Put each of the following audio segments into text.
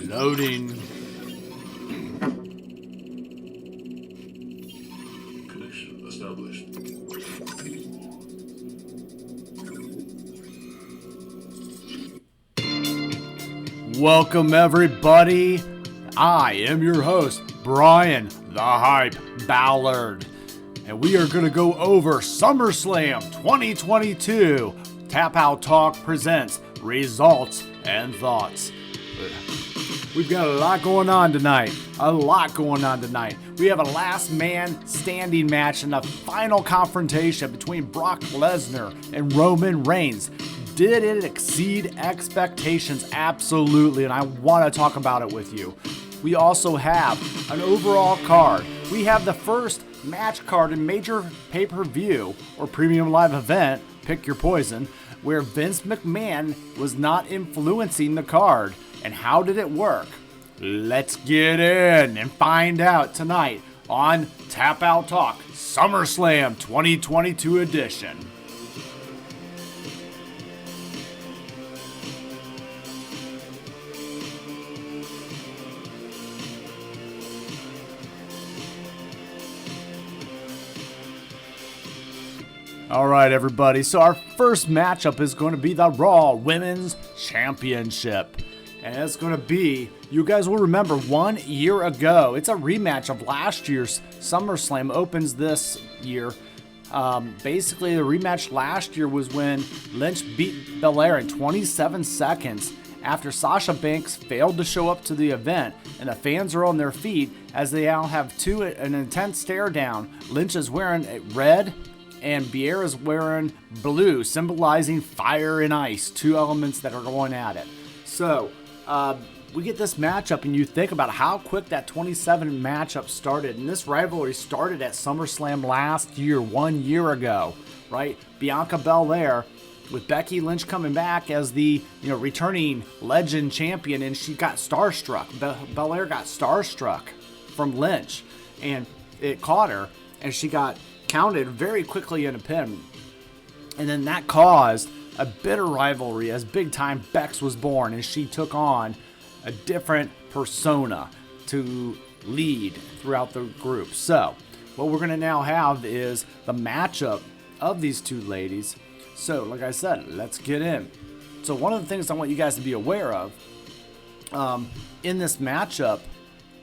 Loading. Connection established. Welcome everybody. I am your host, Bryan, the Hype Ballard. And we are going to go over SummerSlam 2022. Tap Out Talk presents results and thoughts. We've got a lot going on tonight. We have a last man standing match in the final confrontation between Brock Lesnar and Roman Reigns. Did it exceed expectations? Absolutely, and I want to talk about it with you. We also have an overall card. We have the first match card in major pay-per-view or premium live event, pick your poison, where Vince McMahon was not influencing the card. And how did it work? Let's get in and find out tonight on Tap Out Talk SummerSlam 2022 edition. All right, everybody. So our first matchup is going to be the Raw Women's Championship. And it's going to be, you guys will remember 1 year ago, it's a rematch of last year's SummerSlam, opens this year. Basically, the rematch last year was when Lynch beat Belair in 27 seconds after Sasha Banks failed to show up to the event. And the fans are on their feet as they now have an intense stare down. Lynch is wearing red and Belair is wearing blue, symbolizing fire and ice, two elements that are going at it. So, we get this matchup, and you think about how quick that 27 matchup started. And this rivalry started at SummerSlam last year, 1 year ago, right? Bianca Belair with Becky Lynch coming back as the returning legend champion, and she got starstruck. Belair got starstruck from Lynch, and it caught her, and she got counted very quickly in a pin. And then that caused a bitter rivalry as Big Time Bex was born, and she took on a different persona to lead throughout the group. So what we're going to now have is the matchup of these two ladies. So like I said, let's get in. So one of the things I want you guys to be aware of in this matchup,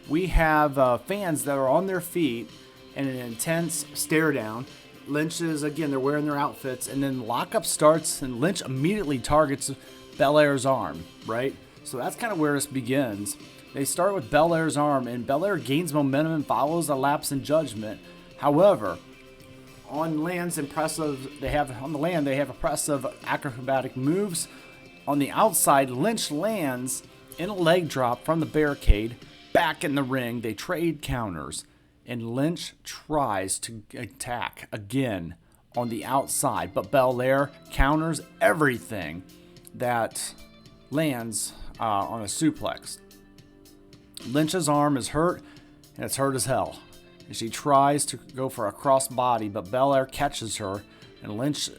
we have fans that are on their feet in an intense stare down. Lynch is, again, they're wearing their outfits, and then lockup starts, and Lynch immediately targets Belair's arm, right? So that's kind of where this begins. They start with Belair's arm, and Belair gains momentum and follows a lapse in judgment. However, on the land, they have impressive acrobatic moves. On the outside, Lynch lands in a leg drop from the barricade. Back in the ring, they trade counters. And Lynch tries to attack again on the outside, but Belair counters everything that lands on a suplex. Lynch's arm is hurt, and it's hurt as hell. And she tries to go for a crossbody, but Belair catches her, and Lynch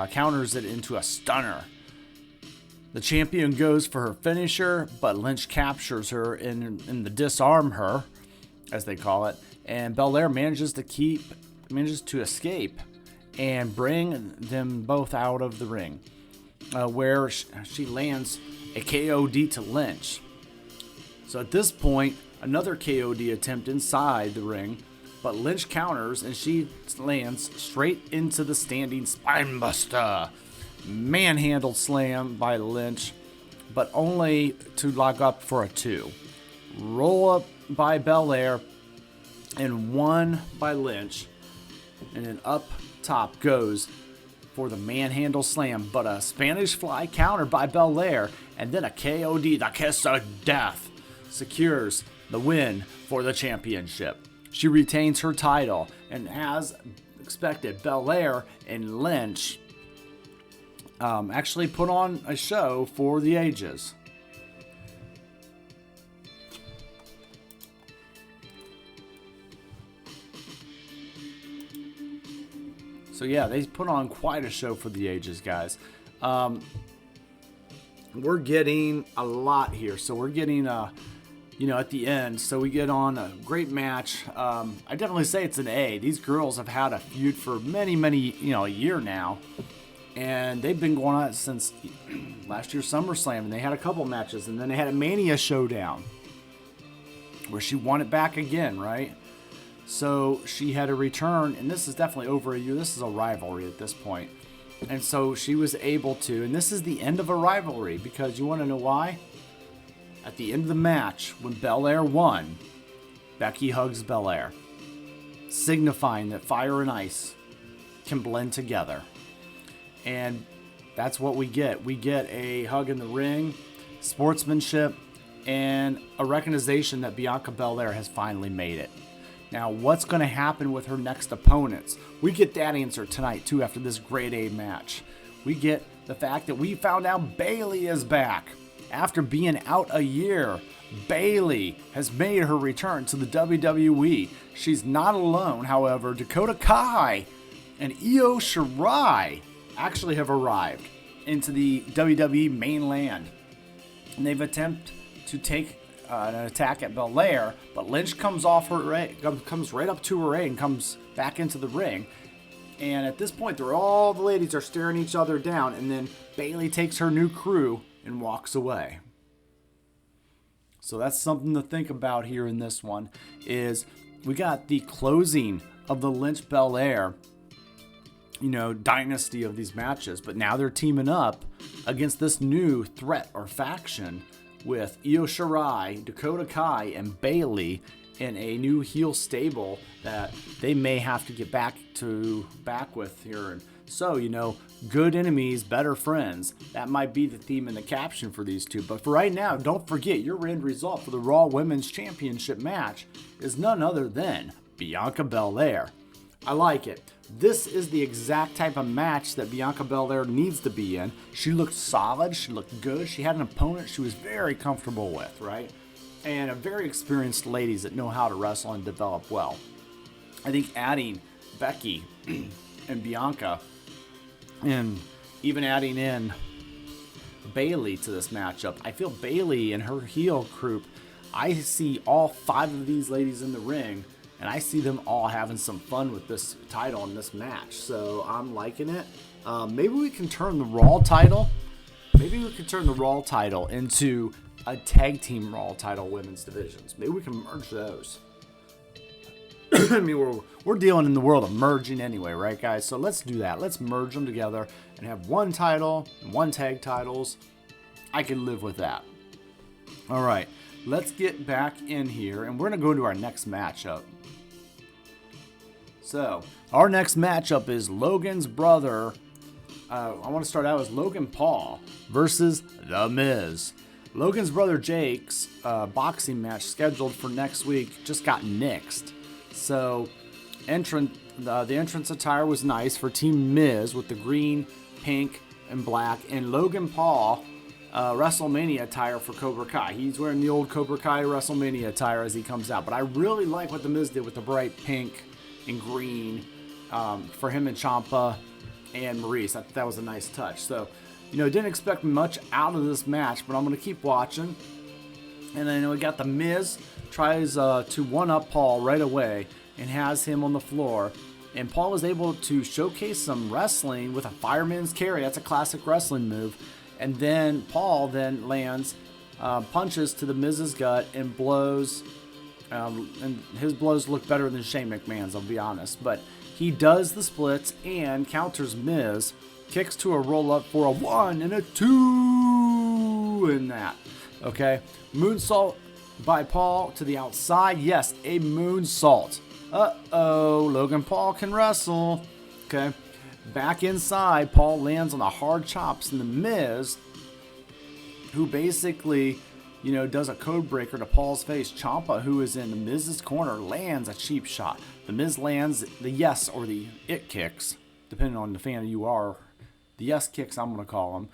counters it into a stunner. The champion goes for her finisher, but Lynch captures her in the disarm her, as they call it. And Belair manages to escape and bring them both out of the ring, where she lands a KOD to Lynch. So at this point, another KOD attempt inside the ring, but Lynch counters and she lands straight into the standing spinebuster. Manhandled slam by Lynch, but only to lock up for a 2. Roll up by Belair and 1 by Lynch, and then up top goes for the manhandle slam, but a Spanish fly counter by Belair, and then a KOD, the kiss of death, secures the win for the championship. She retains her title, and as expected, Belair and Lynch actually put on a show for the ages. So yeah, they put on quite a show for the ages, guys. we're getting a lot here. So we're getting, at the end. So we get on a great match. I definitely say it's an A. These girls have had a feud for many, a year now. And they've been going on since last year's SummerSlam. And they had a couple matches. And then they had a Mania showdown where she won it back again, right? So she had a return. And this is definitely over a year. This is a rivalry at this point. And so she was able to. And this is the end of a rivalry. Because you want to know why? At the end of the match, when Belair won, Becky hugs Belair, signifying that fire and ice can blend together. And that's what we get. We get a hug in the ring, sportsmanship, and a recognition that Bianca Belair has finally made it. Now, what's going to happen with her next opponents? We get that answer tonight, too, after this grade A match. We get the fact that we found out Bayley is back. After being out a year, Bayley has made her return to the WWE. She's not alone, however. Dakota Kai and Io Shirai actually have arrived into the WWE mainland. And they've attempted to take an attack at Belair, but Lynch comes off her comes right up to her and comes back into the ring. And at this point, all the ladies are staring each other down, and then Bayley takes her new crew and walks away. So that's something to think about here in this one, is we got the closing of the Lynch Belair, dynasty of these matches, but now they're teaming up against this new threat or faction with Io Shirai, Dakota Kai, and Bayley in a new heel stable that they may have to get back with here. And so, good enemies, better friends. That might be the theme in the caption for these two. But for right now, don't forget your end result for the Raw Women's Championship match is none other than Bianca Belair. I like it. This is the exact type of match that Bianca Belair needs to be in. She looked solid. She looked good. She had an opponent she was very comfortable with, right? And a very experienced ladies that know how to wrestle and develop well. I think adding Becky and Bianca and even adding in Bayley to this matchup, I feel Bayley and her heel group, I see all 5 of these ladies in the ring, and I see them all having some fun with this title in this match. So I'm liking it. Maybe we can turn the Raw title into a tag team Raw title women's divisions. Maybe we can merge those. I mean, we're dealing in the world of merging anyway, right, guys? So let's do that. Let's merge them together and have one title and one tag titles. I can live with that. All right, let's get back in here, and we're going to go into our next matchup. So, our next matchup is Logan's brother. I want to start out as Logan Paul versus The Miz. Logan's brother Jake's boxing match scheduled for next week just got nixed. So, the entrance attire was nice for Team Miz with the green, pink, and black. And Logan Paul, WrestleMania attire for Cobra Kai. He's wearing the old Cobra Kai WrestleMania attire as he comes out. But I really like what The Miz did with the bright pink and green for him and Ciampa and Maurice. I thought that was a nice touch. So, didn't expect much out of this match, but I'm going to keep watching. And then we got The Miz tries to one-up Paul right away and has him on the floor. And Paul was able to showcase some wrestling with a fireman's carry. That's a classic wrestling move. And then Paul then lands punches to The Miz's gut and blows. And his blows look better than Shane McMahon's, I'll be honest. But he does the splits and counters Miz. Kicks to a roll-up for a 1 and a 2 in that. Okay. Moonsault by Paul to the outside. Yes, a moonsault. Uh-oh. Logan Paul can wrestle. Okay. Back inside, Paul lands on the hard chops. And The Miz, who basically, does a code breaker to Paul's face. Ciampa, who is in The Miz's corner, lands a cheap shot. The Miz lands the yes or the it kicks, depending on the fan you are. The yes kicks, I'm going to call them.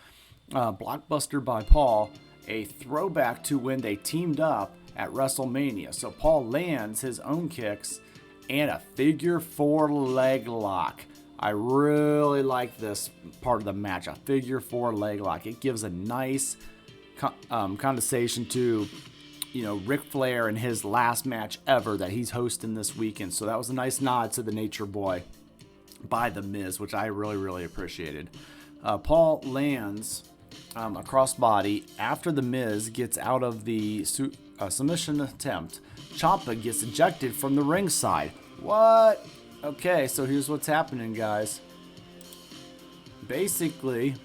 Blockbuster by Paul. A throwback to when they teamed up at WrestleMania. So Paul lands his own kicks and a figure 4 leg lock. I really like this part of the match, a figure 4 leg lock. It gives a nice condensation to, Ric Flair in his last match ever that he's hosting this weekend. So that was a nice nod to the Nature Boy by The Miz, which I really, really appreciated. Paul lands a crossbody after The Miz gets out of the submission attempt. Ciampa gets ejected from the ringside. What? Okay, so here's what's happening, guys. Basically,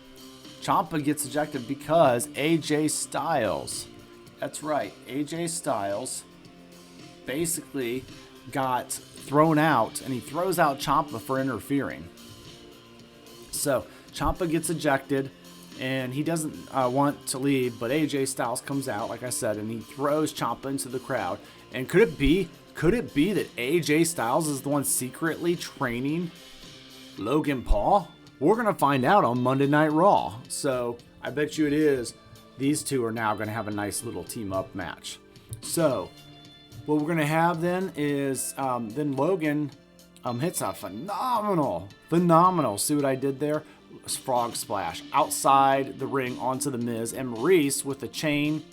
Ciampa gets ejected because AJ Styles, that's right, AJ Styles basically got thrown out, and he throws out Ciampa for interfering. So Ciampa gets ejected, and he doesn't want to leave, but AJ Styles comes out, like I said, and he throws Ciampa into the crowd. And could it be that AJ Styles is the one secretly training Logan Paul? We're going to find out on Monday Night Raw. So I bet you it is. These two are now going to have a nice little team up match. So what we're going to have then is then Logan hits a phenomenal, see what I did there? Frog splash outside the ring onto the Miz, and Maurice with the chain.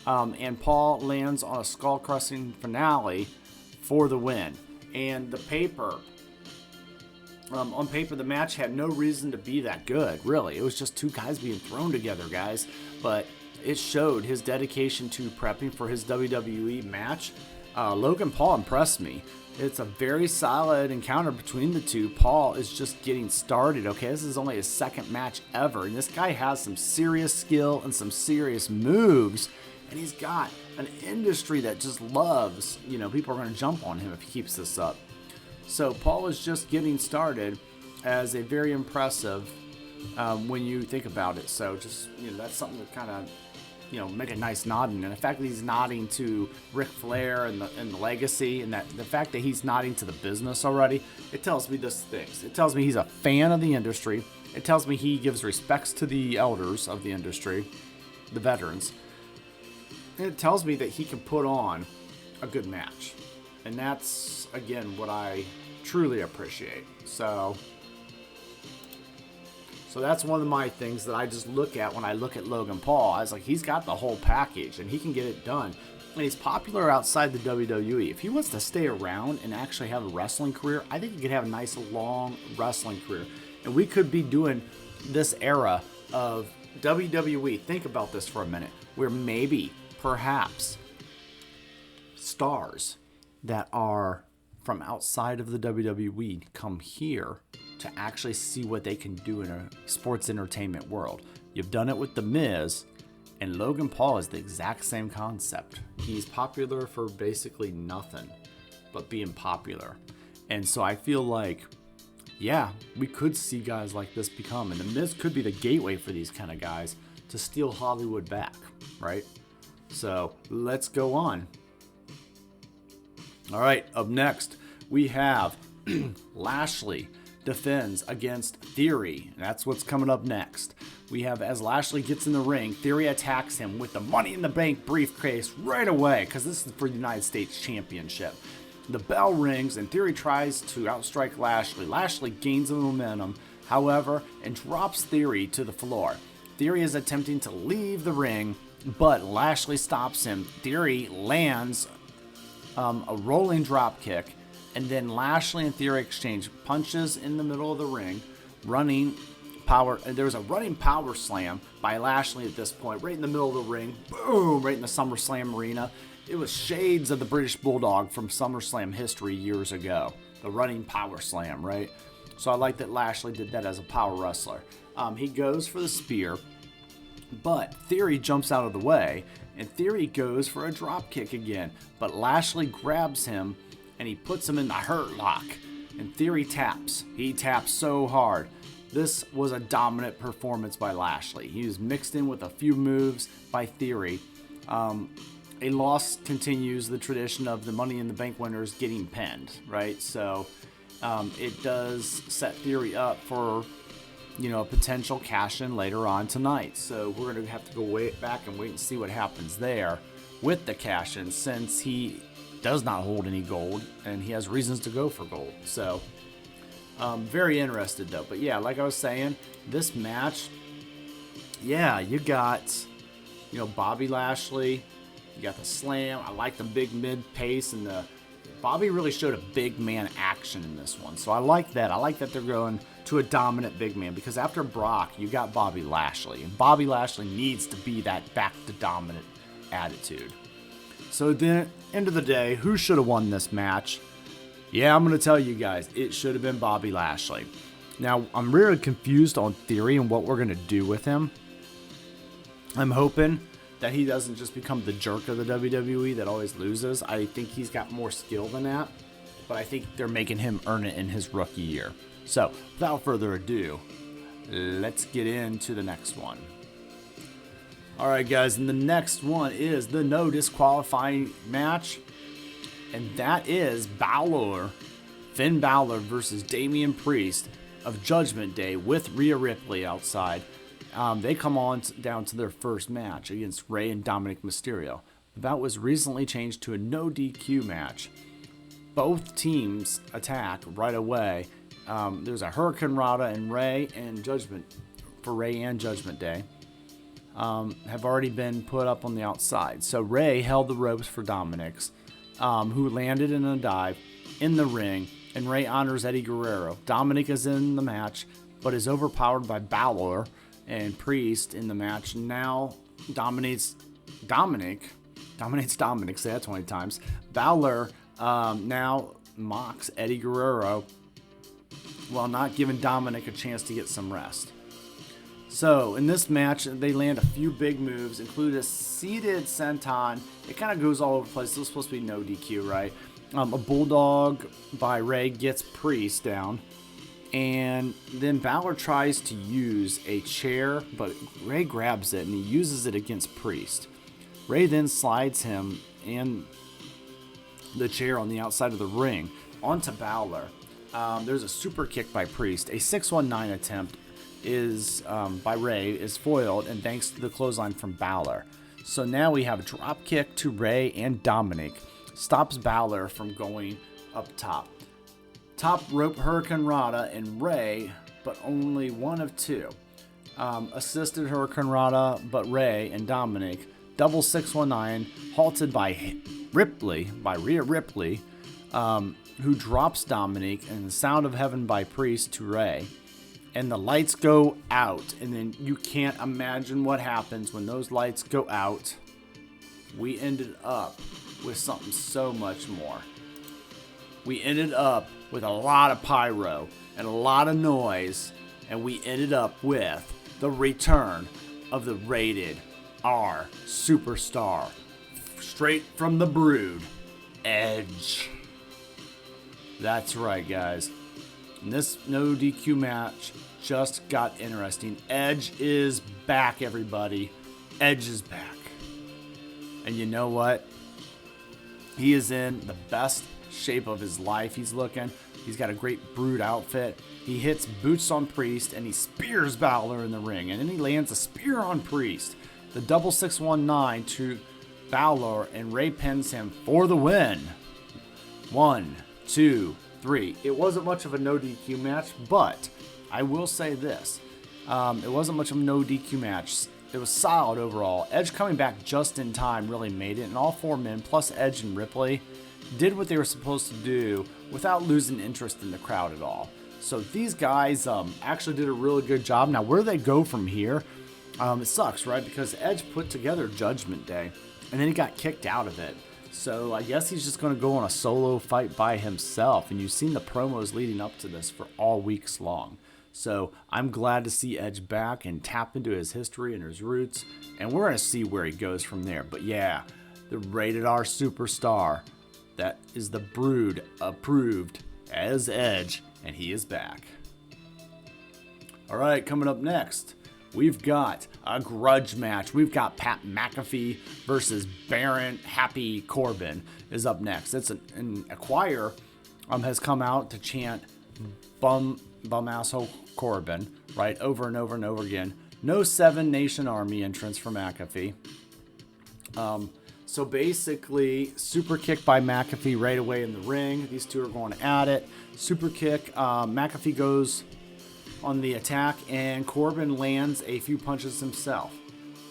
And Paul lands on a skull-crushing finale for the win. And the paper, on paper, the match had no reason to be that good, really. It was just two guys being thrown together, guys. But it showed his dedication to prepping for his WWE match. Logan Paul impressed me. It's a very solid encounter between the two. Paul is just getting started, okay? This is only his second match ever. And this guy has some serious skill and some serious moves. And he's got an industry that just loves, people are going to jump on him if he keeps this up. So Paul is just getting started as a very impressive when you think about it. So just, that's something to kind of, make a nice nodding. And the fact that he's nodding to Ric Flair and the legacy, and that the fact that he's nodding to the business already, it tells me this things. It tells me he's a fan of the industry. It tells me he gives respects to the elders of the industry, the veterans. And it tells me that he can put on a good match. And that's, again, what I truly appreciate. So that's one of my things that I just look at when I look at Logan Paul. I was like, he's got the whole package, and he can get it done. And he's popular outside the WWE. If he wants to stay around and actually have a wrestling career, I think he could have a nice, long wrestling career. And we could be doing this era of WWE. Think about this for a minute. Where maybe, perhaps, stars that are from outside of the WWE come here to actually see what they can do in a sports entertainment world. You've done it with The Miz, and Logan Paul is the exact same concept. He's popular for basically nothing but being popular. And so I feel like, yeah, we could see guys like this become, and The Miz could be the gateway for these kind of guys to steal Hollywood back, right? So let's go on. All right, up next, we have Lashley defends against Theory. That's what's coming up next. We have, as Lashley gets in the ring, Theory attacks him with the Money in the Bank briefcase right away, because this is for the United States Championship. The bell rings, and Theory tries to outstrike Lashley. Lashley gains the momentum, however, and drops Theory to the floor. Theory is attempting to leave the ring, but Lashley stops him. Theory lands a rolling drop kick, and then Lashley and Theory exchange punches in the middle of the ring. There's a running power slam by Lashley at this point, right in the middle of the ring. Boom! Right in the SummerSlam arena. It was shades of the British Bulldog from SummerSlam history years ago. The running power slam, right? So I like that Lashley did that as a power wrestler. He goes for the spear, but Theory jumps out of the way, and Theory goes for a drop kick again. But Lashley grabs him, and he puts him in the hurt lock. And Theory taps. He taps so hard. This was a dominant performance by Lashley. He was mixed in with a few moves by Theory. A loss continues the tradition of the Money in the Bank winners getting pinned, right? So it does set Theory up for, a potential cash-in later on tonight. So we're going to have to go back and wait and see what happens there with the cash-in, since he does not hold any gold and he has reasons to go for gold. So Very interested though. But yeah, like I was saying, this match, yeah, you got, Bobby Lashley, you got the slam. I like the big mid pace, and Bobby really showed a big man action in this one. So I like that. I like that they're going to a dominant big man, because after Brock, you got Bobby Lashley, and Bobby Lashley needs to be that back to dominant attitude. So at the end of the day, who should have won this match? Yeah, I'm going to tell you guys, it should have been Bobby Lashley. Now, I'm really confused on theory and what we're going to do with him. I'm hoping that he doesn't just become the jerk of the WWE that always loses. I think he's got more skill than that, but I think they're making him earn it in his rookie year. So, without further ado, let's get into the next one. Alright guys, and the next one is the no disqualifying match, and that is Finn Ballor versus Damian Priest of Judgment Day with Rhea Ripley outside. They come on down to their first match against Rey and Dominic Mysterio. The bout was recently changed to a no DQ match. Both teams attack right away. There's a Hurricane Rana and Rey and Judgment Day. Have already been put up on the outside. So Rey held the ropes for Dominic's, who landed in a dive in the ring, and Rey honors Eddie Guerrero. Dominic is in the match, but is overpowered by Ballor and Priest in the match. Now dominates Dominic, say that 20 times. Ballor now mocks Eddie Guerrero while not giving Dominic a chance to get some rest. So, in this match, they land a few big moves, include a seated senton. It kind of goes all over the place. This was supposed to be no DQ, right? A bulldog by Rey gets Priest down. And then Ballor tries to use a chair, but Rey grabs it and he uses it against Priest. Rey then slides him and the chair on the outside of the ring onto Ballor. There's a super kick by Priest. A 619 attempt by Rey is foiled, and thanks to the clothesline from Ballor. So now we have a drop kick to Rey, and Dominic stops Ballor from going up top. Top rope Hurricane Rana and Rey, but only one of two. Assisted Hurricane Rana, but Rey and Dominic. Double 619, halted by Rhea Ripley, who drops Dominic, and the Sound of Heaven by Priest to Rey. And the lights go out, and then you can't imagine what happens when those lights go out. We ended up with something so much more. We ended up with a lot of pyro and a lot of noise, and we ended up with the return of the rated R superstar, straight from the Brood, Edge. That's right, guys. And this no DQ match just got interesting. Edge is back, everybody. Edge is back. And you know what? He is in the best shape of his life. He's got a great Brood outfit. He hits boots on Priest, and he spears Ballor in the ring. And then he lands a spear on Priest. The double 619 to Ballor, and Rey pins him for the win. 1, 2, 3. It wasn't much of a no DQ match, but I will say this. It wasn't much of a no DQ match. It was solid overall. Edge coming back just in time really made it, and all four men, plus Edge and Ripley, did what they were supposed to do without losing interest in the crowd at all. So these guys actually did a really good job. Now, where they go from here, it sucks, right? Because Edge put together Judgment Day, and then he got kicked out of it. So I guess he's just going to go on a solo fight by himself. And you've seen the promos leading up to this for all weeks long. So I'm glad to see Edge back and tap into his history and his roots. And we're going to see where he goes from there. But yeah, the rated R superstar, that is the Brood approved as Edge. And he is back. All right, coming up next, we've got a grudge match. We've got Pat McAfee versus Baron Happy Corbin is up next. It's a choir has come out to chant bum asshole Corbin, right, over and over and over again. No 7 Nation Army entrance for McAfee. So basically, super kick by McAfee right away in the ring. These two are going at it. Super kick. McAfee goes on the attack, and Corbin lands a few punches himself.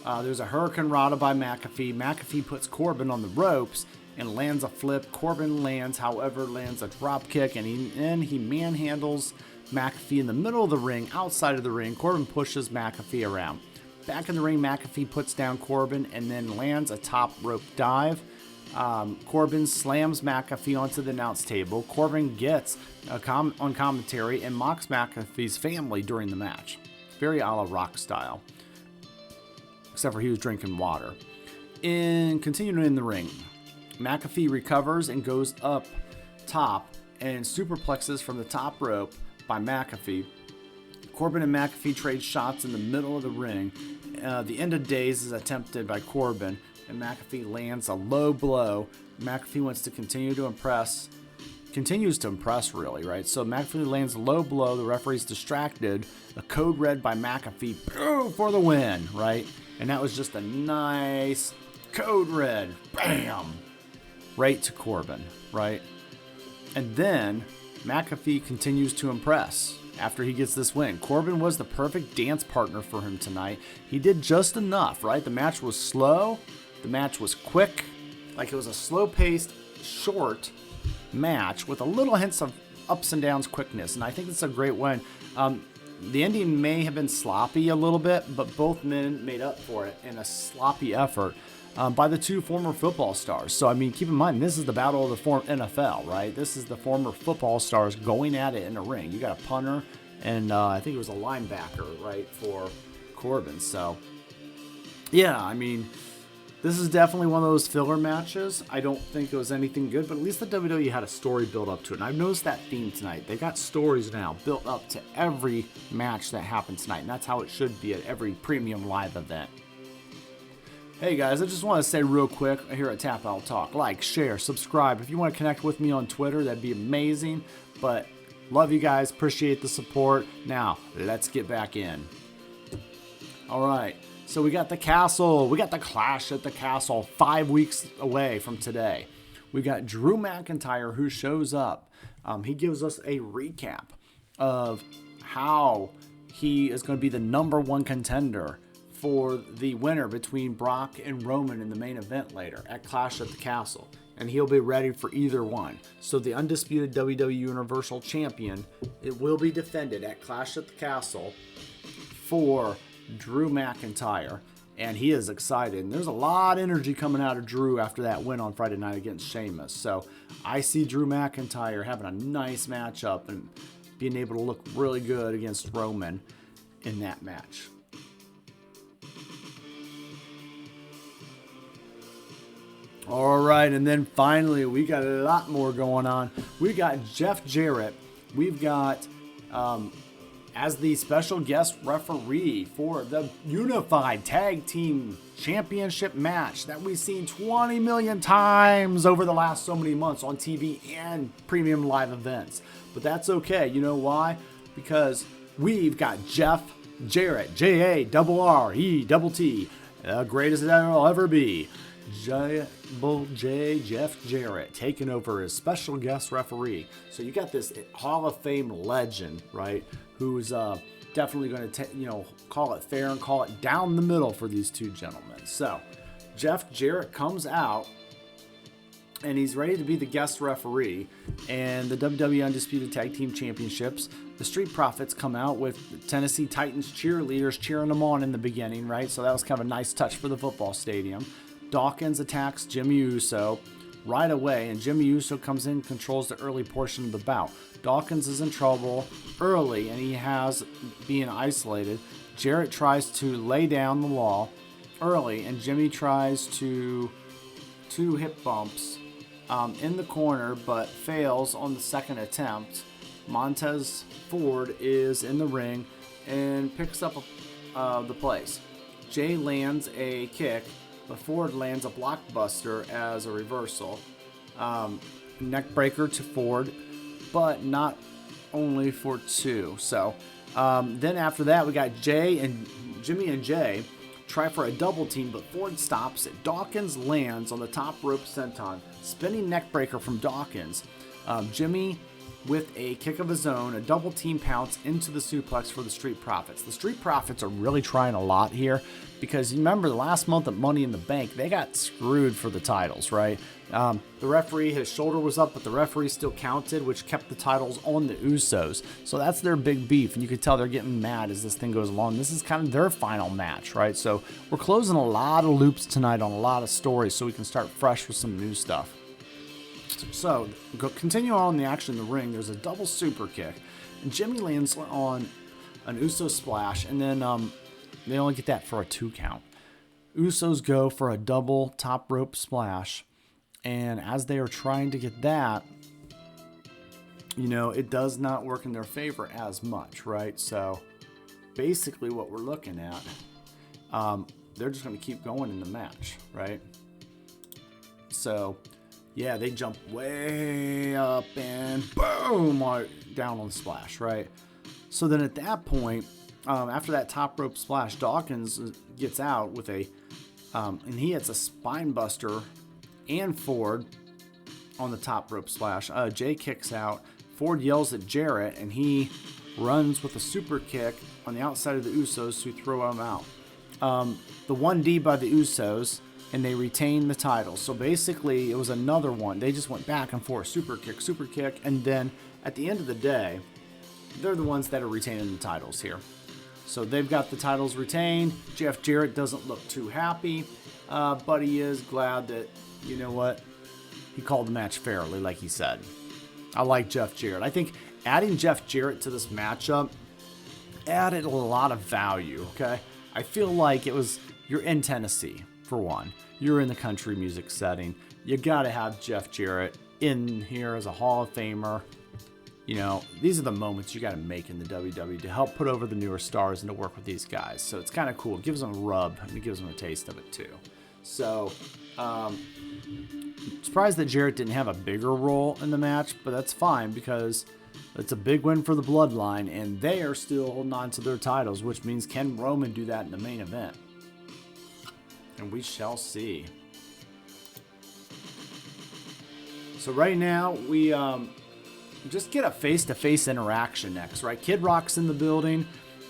There's a Hurricane Rana by McAfee. McAfee puts Corbin on the ropes and lands a flip. Corbin lands a drop kick, and he manhandles McAfee in the middle of the ring, outside of the ring. Corbin pushes McAfee around. Back in the ring, McAfee puts down Corbin and then lands a top rope dive. Corbin slams McAfee onto the announce table. Corbin gets on commentary and mocks McAfee's family during the match. Very a la Rock style. Except for he was drinking water. Continuing in the ring, McAfee recovers and goes up top and superplexes from the top rope by McAfee. Corbin and McAfee trade shots in the middle of the ring. The end of days is attempted by Corbin, and McAfee lands a low blow. McAfee wants to continues to impress, really, right? So McAfee lands a low blow. The referee's distracted. A code red by McAfee for the win, right? And that was just a nice code red. Bam! Right to Corbin, right? And then McAfee continues to impress after he gets this win. Corbin was the perfect dance partner for him tonight. He did just enough, right? The match was slow. The match was quick. Like it was a slow-paced, short match with a little hints of ups and downs quickness. And I think it's a great win. The ending may have been sloppy a little bit, but both men made up for it in a sloppy effort by the two former football stars. So, I mean, keep in mind, this is the battle of the NFL, right? This is the former football stars going at it in a ring. You got a punter and I think it was a linebacker, right, for Corbin. So, yeah, I mean, this is definitely one of those filler matches. I don't think it was anything good, but at least the WWE had a story built up to it. And I've noticed that theme tonight. They got stories now built up to every match that happened tonight. And that's how it should be at every premium live event. Hey guys, I just want to say real quick here at Tap Out Talk, like, share, subscribe. If you want to connect with me on Twitter, that'd be amazing. But love you guys, appreciate the support. Now, let's get back in. All right. So we got the Castle. We got the Clash at the Castle 5 weeks away from today. We got Drew McIntyre who shows up. He gives us a recap of how he is going to be the number one contender for the winner between Brock and Roman in the main event later at Clash at the Castle. And he'll be ready for either one. So the undisputed WWE Universal Champion, it will be defended at Clash at the Castle for Drew McIntyre, and he is excited. And there's a lot of energy coming out of Drew after that win on Friday night against Sheamus. So I see Drew McIntyre having a nice matchup and being able to look really good against Roman in that match. All right, and then finally, we got a lot more going on. We got Jeff Jarrett. We've got as the special guest referee for the Unified Tag Team Championship match that we've seen 20 million times over the last so many months on TV and premium live events. But that's okay. You know why? Because we've got Jeff Jarrett, Jarrett, the greatest that will ever be. Jeff Jarrett taking over as special guest referee. So you got this Hall of Fame legend, right? Who's definitely going to, call it fair and call it down the middle for these two gentlemen. So Jeff Jarrett comes out and he's ready to be the guest referee. And the WWE Undisputed Tag Team Championships, the Street Profits come out with Tennessee Titans cheerleaders cheering them on in the beginning, right? So that was kind of a nice touch for the football stadium. Dawkins attacks Jimmy Uso right away, and Jimmy Uso comes in and controls the early portion of the bout. Dawkins is in trouble early, and he has being isolated. Jarrett tries to lay down the law early, and Jimmy tries to two hip bumps in the corner, but fails on the second attempt. Montez Ford is in the ring and picks up the place. Jay lands a kick, but Ford lands a blockbuster as a reversal. Neck breaker to Ford, but not only for two. So then after that, we got Jimmy and Jay try for a double team, but Ford stops it. Dawkins lands on the top rope senton, spinning neck breaker from Dawkins. Jimmy, with a kick of his own, a double team pounce into the suplex for the Street Profits. The Street Profits are really trying a lot here because you remember the last month at Money in the Bank, they got screwed for the titles, right? The referee, his shoulder was up, but the referee still counted, which kept the titles on the Usos. So that's their big beef, and you can tell they're getting mad as this thing goes along. This is kind of their final match, right? So we're closing a lot of loops tonight on a lot of stories so we can start fresh with some new stuff. So, continue on the action in the ring. There's a double super kick, and Jimmy lands on an Uso splash, and then they only get that for a 2 count. Usos go for a double top rope splash, and as they are trying to get that, it does not work in their favor as much, right? So, basically what we're looking at, they're just going to keep going in the match, right? So, yeah, they jump way up and boom, down on the splash, right? So then at that point, after that top rope splash, Dawkins gets out with and he hits a spine buster and Ford on the top rope splash. Jay kicks out. Ford yells at Jarrett, and he runs with a super kick on the outside of the Usos to throw him out. The 1D by the Usos, and they retain the title. So basically, it was another one. They just went back and forth, super kick, and then at the end of the day, they're the ones that are retaining the titles here. So they've got the titles retained. Jeff Jarrett doesn't look too happy, but he is glad that, you know what, he called the match fairly, like he said. I like Jeff Jarrett. I think adding Jeff Jarrett to this matchup added a lot of value, okay? I feel like you're in Tennessee. For one, you're in the country music setting. You got to have Jeff Jarrett in here as a Hall of Famer. These are the moments you got to make in the WWE to help put over the newer stars and to work with these guys. So it's kind of cool. It gives them a rub, and it gives them a taste of it too. So, surprised that Jarrett didn't have a bigger role in the match, but that's fine because it's a big win for the Bloodline, and they are still holding on to their titles, which means can Roman do that in the main event? And we shall see. So right now, we just get a face-to-face interaction next, right? Kid Rock's in the building,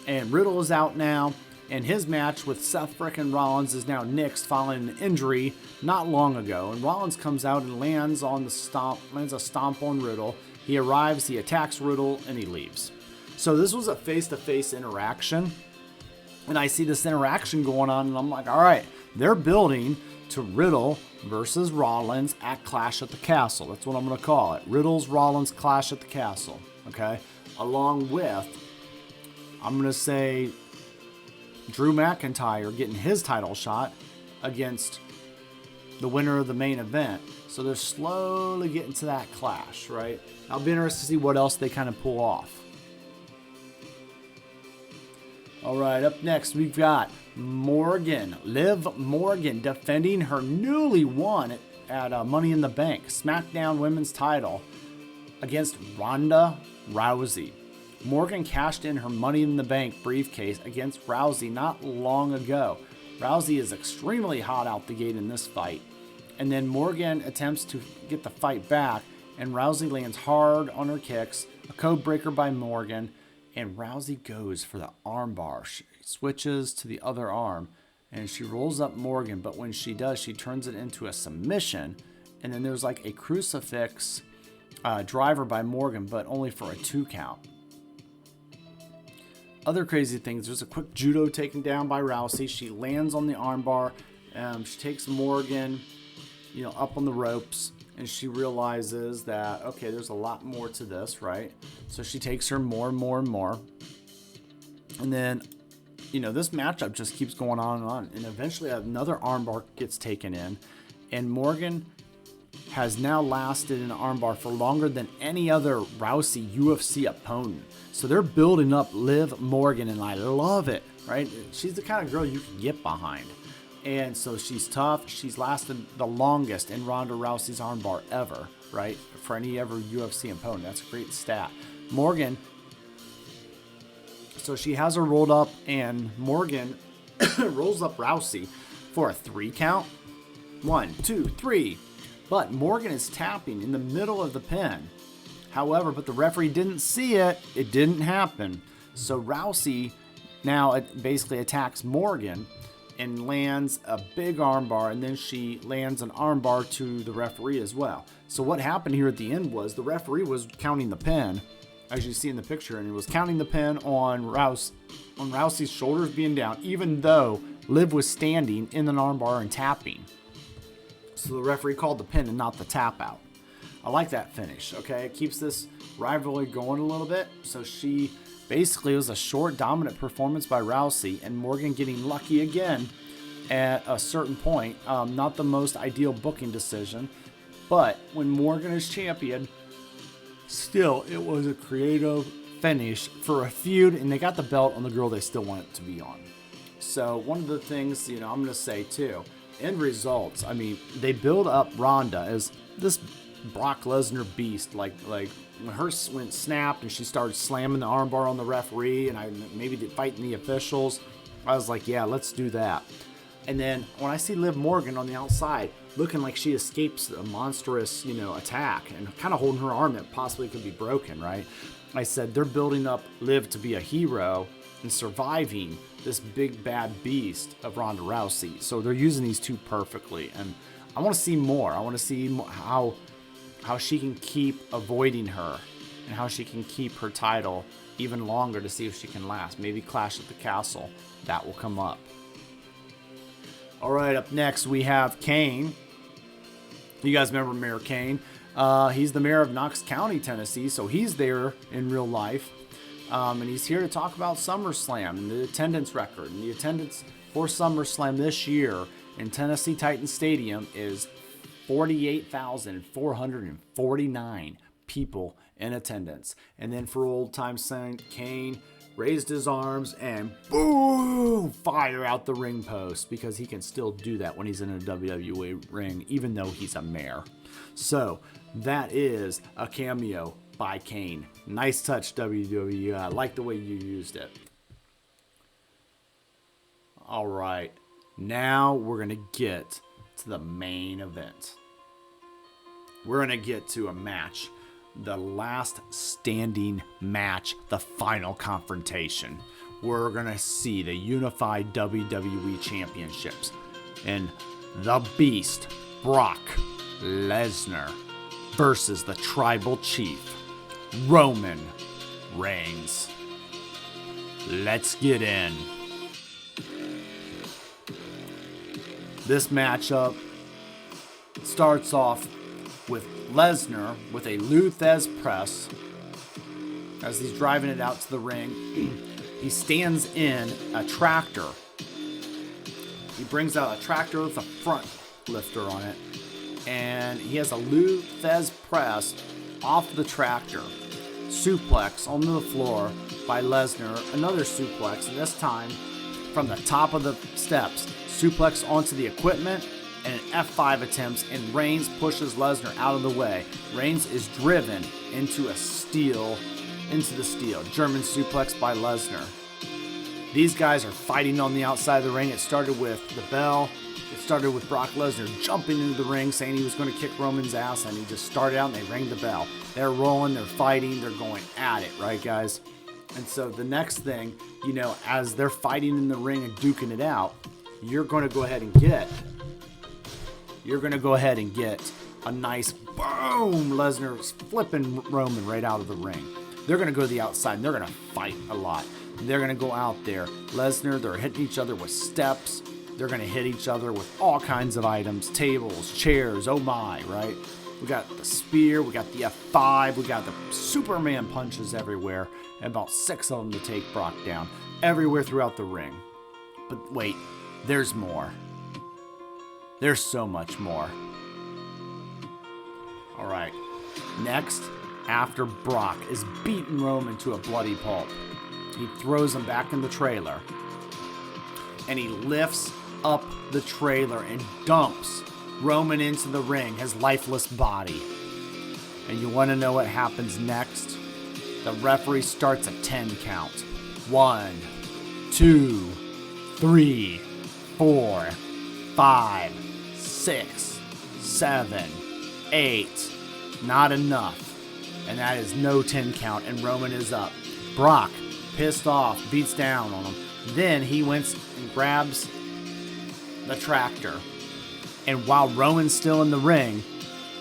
and Riddle is out now, and his match with Seth frickin' Rollins is now nixed following an injury not long ago. And Rollins comes out and lands a stomp on Riddle. He arrives, he attacks Riddle, and he leaves. So this was a face-to-face interaction, and I see this interaction going on, and I'm like, all right, they're building to Riddle versus Rollins at Clash at the Castle. That's what I'm going to call it. Riddle's Rollins Clash at the Castle. Okay? Along with, I'm going to say, Drew McIntyre getting his title shot against the winner of the main event. So they're slowly getting to that clash, right? I'll be interested to see what else they kind of pull off. All right, up next, we've got Liv Morgan, defending her newly won at Money in the Bank SmackDown Women's title against Ronda Rousey. Morgan cashed in her Money in the Bank briefcase against Rousey not long ago. Rousey is extremely hot out the gate in this fight, and then Morgan attempts to get the fight back, and Rousey lands hard on her kicks, a code breaker by Morgan, and Rousey goes for the armbar. She switches to the other arm, and she rolls up Morgan, but when she does, she turns it into a submission, and then there's like a crucifix driver by Morgan, but only for a 2 count. Other crazy things, there's a quick judo taken down by Rousey. She lands on the armbar. She takes Morgan, up on the ropes, and she realizes that, okay, there's a lot more to this, right? So she takes her more and more and more. And then, this matchup just keeps going on and on. And eventually another armbar gets taken in. And Morgan has now lasted in an armbar for longer than any other Rousey UFC opponent. So they're building up Liv Morgan, and I love it, right? She's the kind of girl you can get behind. And so she's tough. She's lasted the longest in Ronda Rousey's armbar ever, right? For any ever UFC opponent. That's a great stat. Morgan, so she has her rolled up, and Morgan rolls up Rousey for a 3 count. 1, 2, 3. But Morgan is tapping in the middle of the pin. However, but the referee didn't see it. It didn't happen. So Rousey now basically attacks Morgan and lands a big armbar, and then she lands an armbar to the referee as well. So what happened here at the end was the referee was counting the pin, as you see in the picture, and he was counting the pin on Rousey's shoulders being down, even though Liv was standing in an armbar and tapping. So the referee called the pin and not the tap out. I like that finish, okay? It keeps this rivalry going a little bit. So she basically, it was a short, dominant performance by Rousey, and Morgan getting lucky again at a certain point. Not the most ideal booking decision, but when Morgan is champion, still, it was a creative finish for a feud, and they got the belt on the girl they still want it to be on. So one of the things, I'm going to say too, end results, I mean, they build up Ronda as this Brock Lesnar beast, like when her went snapped and she started slamming the armbar on the referee and maybe fighting the officials, I was like, yeah, let's do that. And then when I see Liv Morgan on the outside looking like she escapes a monstrous, attack and kind of holding her arm that possibly could be broken, right? I said they're building up Liv to be a hero and surviving this big bad beast of Ronda Rousey. So they're using these two perfectly, and I want to see more. I want to see how she can keep avoiding her and how she can keep her title even longer to see if she can last. Maybe Clash at the Castle. That will come up. All right, up next we have Kane. You guys remember Mayor Kane? He's the mayor of Knox County, Tennessee, so he's there in real life. And he's here to talk about SummerSlam and the attendance record. And the attendance for SummerSlam this year in Tennessee Titan Stadium is 48,449 people in attendance. And then for old time's sake, Kane raised his arms and boom, fire out the ring post, because he can still do that when he's in a WWE ring, even though he's a mayor. So that is a cameo by Kane. Nice touch, WWE. I like the way you used it. All right, now we're going to get to the main event. We're going to get to a match, the last standing match, the final confrontation. We're going to see the unified WWE championships and the Beast, Brock Lesnar, versus the Tribal Chief, Roman Reigns. Let's get in. This matchup starts off with Lesnar with a Lou Thez press. As he's driving it out to the ring, he stands in a tractor. He brings out a tractor with a front lifter on it, and he has a Lou Thez press off the tractor. Suplex onto the floor by Lesnar. Another suplex, and this time from the top of the steps. Suplex onto the equipment and an F5 attempts, and Reigns pushes Lesnar out of the way. Reigns is driven into the steel. German suplex by Lesnar. These guys are fighting on the outside of the ring. It started with the bell. It started with Brock Lesnar jumping into the ring, saying he was going to kick Roman's ass, and he just started out and they rang the bell. They're rolling, they're fighting, they're going at it, right, guys? And so the next thing, as they're fighting in the ring and duking it out, you're going to go ahead and get a nice boom. Lesnar's flipping Roman right out of the ring. They're going to go to the outside and they're going to fight a lot. They're going to go out there. Lesnar, they're hitting each other with steps. They're going to hit each other with all kinds of items, tables, chairs, oh my, right? We got the spear, we got the F5, we got the Superman punches everywhere, and about 6 of them to take Brock down, everywhere throughout the ring. But wait, there's more. There's so much more. All right, next, after Brock is beating Roman to a bloody pulp, he throws him back in the trailer, and he lifts up the trailer and dumps Roman into the ring, his lifeless body. And you want to know what happens next? The referee starts a 10 count. 1, 2, 3, 4, 5, 6, 7, 8. Not enough. And that is no 10 count, and Roman is up. Brock, pissed off, beats down on him. Then he went and grabs the tractor. And while Roman's still in the ring,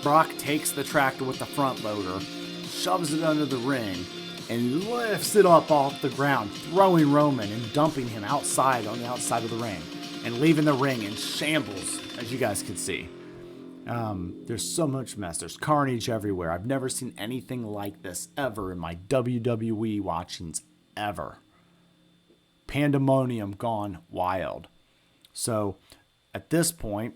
Brock takes the tractor with the front loader, shoves it under the ring, and lifts it up off the ground, throwing Roman and dumping him outside on the outside of the ring, and leaving the ring in shambles, as you guys can see. There's so much mess. There's carnage everywhere. I've never seen anything like this ever in my WWE watchings ever. Pandemonium gone wild. So at this point,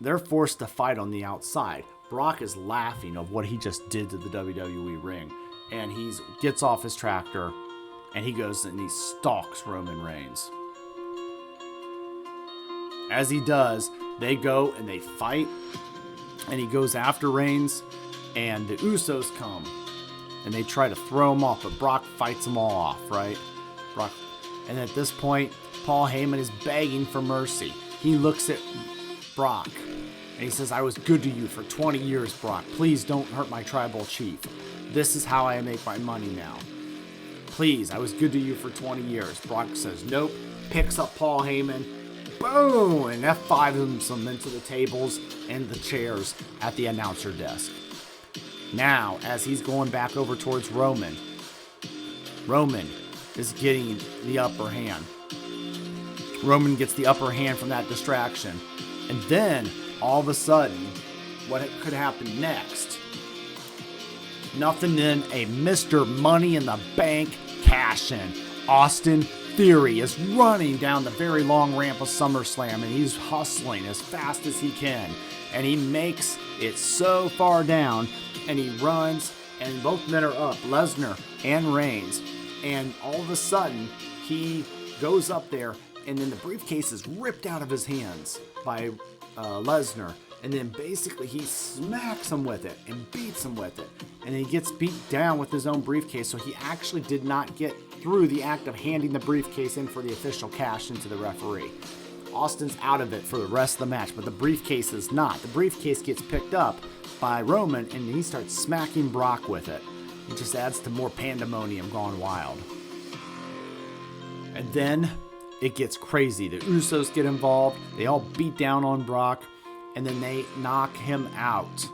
they're forced to fight on the outside. Brock is laughing of what he just did to the WWE ring. And he gets off his tractor and he goes and he stalks Roman Reigns. As he does, they go and they fight. And he goes after Reigns, and the Usos come, and they try to throw him off, but Brock fights them all off, right? Brock, and at this point, Paul Heyman is begging for mercy. He looks at Brock, and he says, "I was good to you for 20 years, Brock. Please don't hurt my tribal chief. This is how I make my money now. Please, I was good to you for 20 years." Brock says, "Nope." Picks up Paul Heyman. Boom! And F5s him into the tables and the chairs at the announcer desk. Now, as he's going back over towards Roman, Roman is getting the upper hand. Roman gets the upper hand from that distraction. And then, all of a sudden, what could happen next? Nothing in a Mr. Money in the Bank cash-in. Austin Theory is running down the very long ramp of SummerSlam, and he's hustling as fast as he can. And he makes it so far down, and he runs, and both men are up, Lesnar and Reigns. And all of a sudden, he goes up there, and then the briefcase is ripped out of his hands by Lesnar. And then basically he smacks him with it and beats him with it. And he gets beat down with his own briefcase, so he actually did not get through the act of handing the briefcase in for the official cash into the referee. Austin's out of it for the rest of the match, but the briefcase is not. The briefcase gets picked up by Roman, and he starts smacking Brock with it. It just adds to more pandemonium gone wild. And then it gets crazy. The Usos get involved. They all beat down on Brock, and then they knock him out.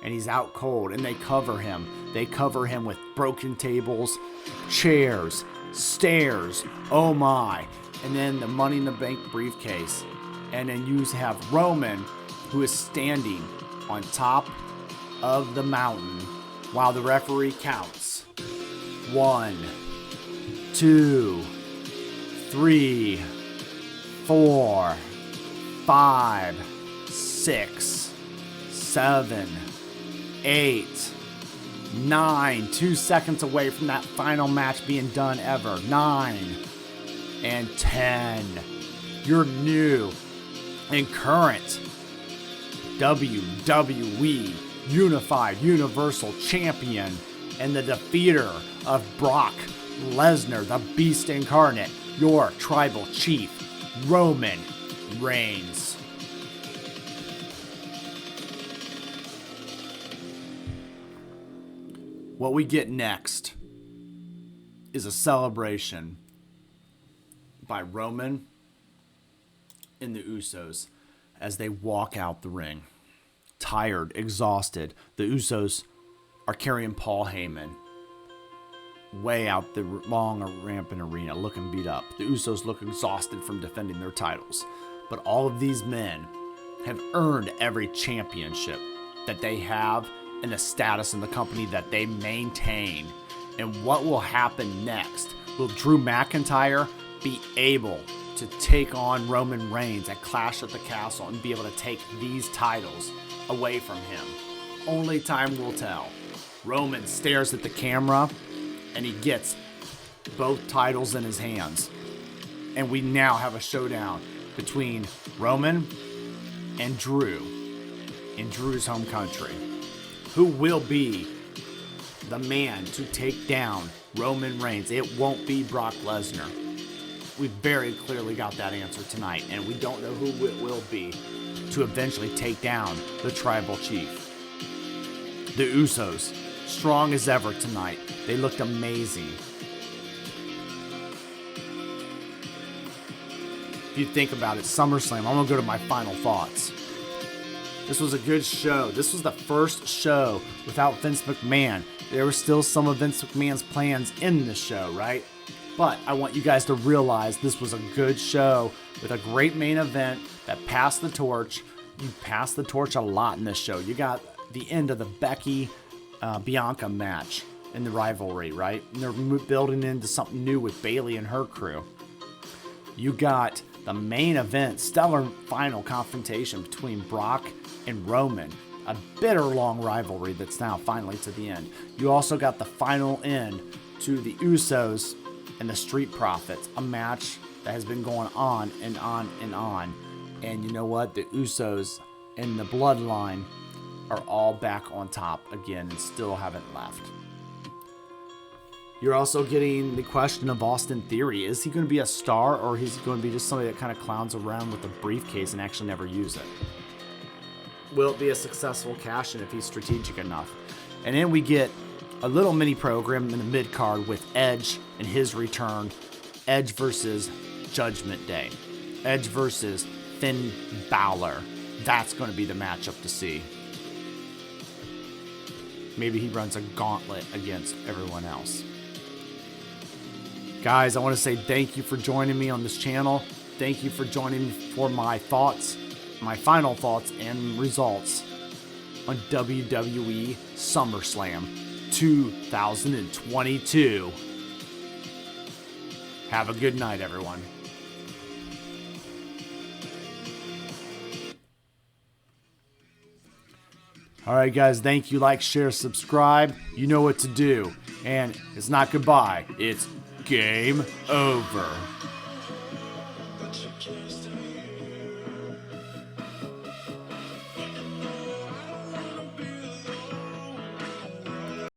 And he's out cold, and they cover him. They cover him with broken tables, chairs, stairs, oh my. And then the Money in the Bank briefcase. And then you have Roman, who is standing on top of the mountain while the referee counts. 1, 2, 3, 4, 5, 6, 7, 8, 9. 2 seconds away from that final match being done ever. 9 and 10. Your new and current WWE Unified Universal Champion and the defeater of Brock Lesnar, the Beast Incarnate, your tribal chief, Roman Reigns. What we get next is a celebration by Roman and the Usos as they walk out the ring. Tired, exhausted, the Usos are carrying Paul Heyman way out the long rampant arena, looking beat up. The Usos look exhausted from defending their titles. But all of these men have earned every championship that they have and the status in the company that they maintain. And what will happen next? Will Drew McIntyre be able to take on Roman Reigns at Clash at the Castle and be able to take these titles away from him? Only time will tell. Roman stares at the camera and he gets both titles in his hands. And we now have a showdown between Roman and Drew in Drew's home country. Who will be the man to take down Roman Reigns? It won't be Brock Lesnar. We very clearly got that answer tonight, and we don't know who it will be to eventually take down the Tribal Chief. The Usos, strong as ever tonight. They looked amazing. If you think about it, SummerSlam, I'm going to go to my final thoughts. This was a good show. This was the first show without Vince McMahon. There were still some of Vince McMahon's plans in the show, right? But I want you guys to realize this was a good show with a great main event that passed the torch. You passed the torch a lot in this show. You got the end of the Becky Bianca match in the rivalry, right? And they're building into something new with Bayley and her crew. You got the main event, stellar final confrontation between Brock and Roman. A bitter long rivalry that's now finally to the end. You also got the final end to the Usos and the Street Profits, a match that has been going on and on and on. And you know what? The Usos and the Bloodline are all back on top again and still haven't left. You're also getting the question of Austin Theory. Is he going to be a star, or is he going to be just somebody that kind of clowns around with a briefcase and actually never use it? Will it be a successful cash-in if he's strategic enough? And then we get a little mini program in the mid-card with Edge and his return. Edge versus Judgment Day. Edge versus Finn Balor. That's going to be the matchup to see. Maybe he runs a gauntlet against everyone else. Guys, I want to say thank you for joining me on this channel. Thank you for joining me for my thoughts, my final thoughts and results on WWE SummerSlam 2022. Have a good night, everyone. All right, guys, thank you. Like, share, subscribe. You know what to do. And it's not goodbye. It's game over.